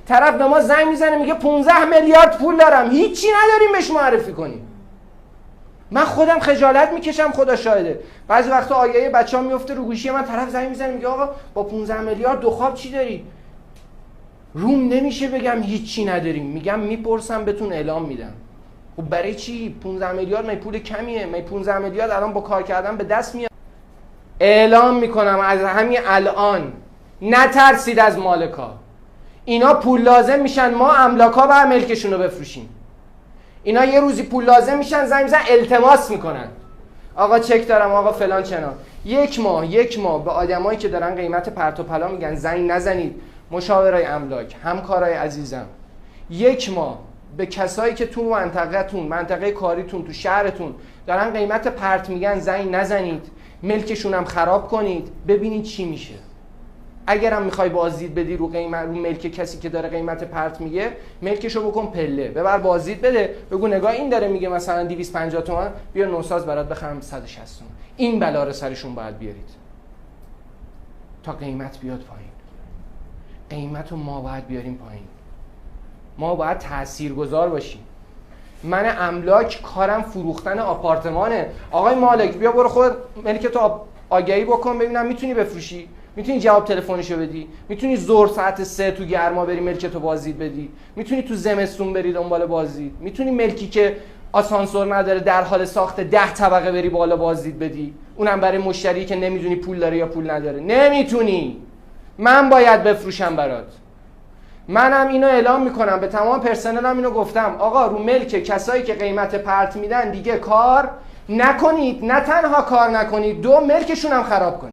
طرف به ما زنگ میزنه میگه 15 میلیارد پول دارم، هیچی نداریم بهش معرفی کنیم. من خودم خجالت میکشم، خدا شاهده. بعضی وقتا آگهی بچه‌ها میفته رو گوشی من، طرف زنگ میزنه میگه آقا با 15 میلیارد دو خواب چی داری؟ روم نمیشه بگم هیچی نداریم، میگم میپرسم بهتون اعلام میدم. خب برای چی؟ 15 میلیارد می پول کمیه؟ می 15 میلیارد الان با کار کردن به دست میاد. اعلام میکنم از همین الان نترسید از مالکا. اینا پول لازم میشن، ما املاکا و ملکشون رو بفروشیم. اینا یه روزی پول لازم میشن، زنگ میزنن التماس میکنن آقا چک دارم، آقا فلان چنان. یک ماه به آدمایی که دارن قیمت پرت و پلا میگن زنگ نزنید، مشاورای املاک، همکارای عزیزم، یک ماه به کسایی که تو منطقه‌تون، منطقه کاریتون، تو شهرتون دارن قیمت پرت میگن زنگ نزنید، ملکشون هم خراب کنید، ببینید چی میشه. اگرم میخوای بازدید بدی رو قیمت، رو ملک کسی که داره قیمت پرت میگه، ملکشو بکن پله، ببر بازدید بده، بگو نگاه این داره میگه مثلا 250 تومن، بیا نوساز برات بخرم 160 تومن. این بلا رو سرشون باید بیارید تا قیمت بیاد پایین. قیمت رو ما باید بیاریم پایین. ما باید تاثیرگذار باشیم. من املاک کارم فروختن آپارتمانه. آقای مالک بیا برو خود ملک تو آگهی بکن ببینم میتونی بفروشی، میتونی جواب تلفنشو بدی، میتونی ظهر ساعت 3 تو گرما بری ملک تو بازدید بدی، میتونی تو زمستون بری دنبال بازدید، میتونی ملکی که آسانسور نداره در حال ساخت 10 طبقه بری بالا بازدید بدی، اونم برای مشتری که نمیدونی پول داره یا پول نداره. نمیتونی. من باید بفروشم برات. منم اینو اعلام میکنم، به تمام پرسنلم اینو گفتم، آقا رو ملک کسایی که قیمت پرت میدن دیگه کار نکنید. نه تنها کار نکنید، دو ملکشون هم خراب کنید.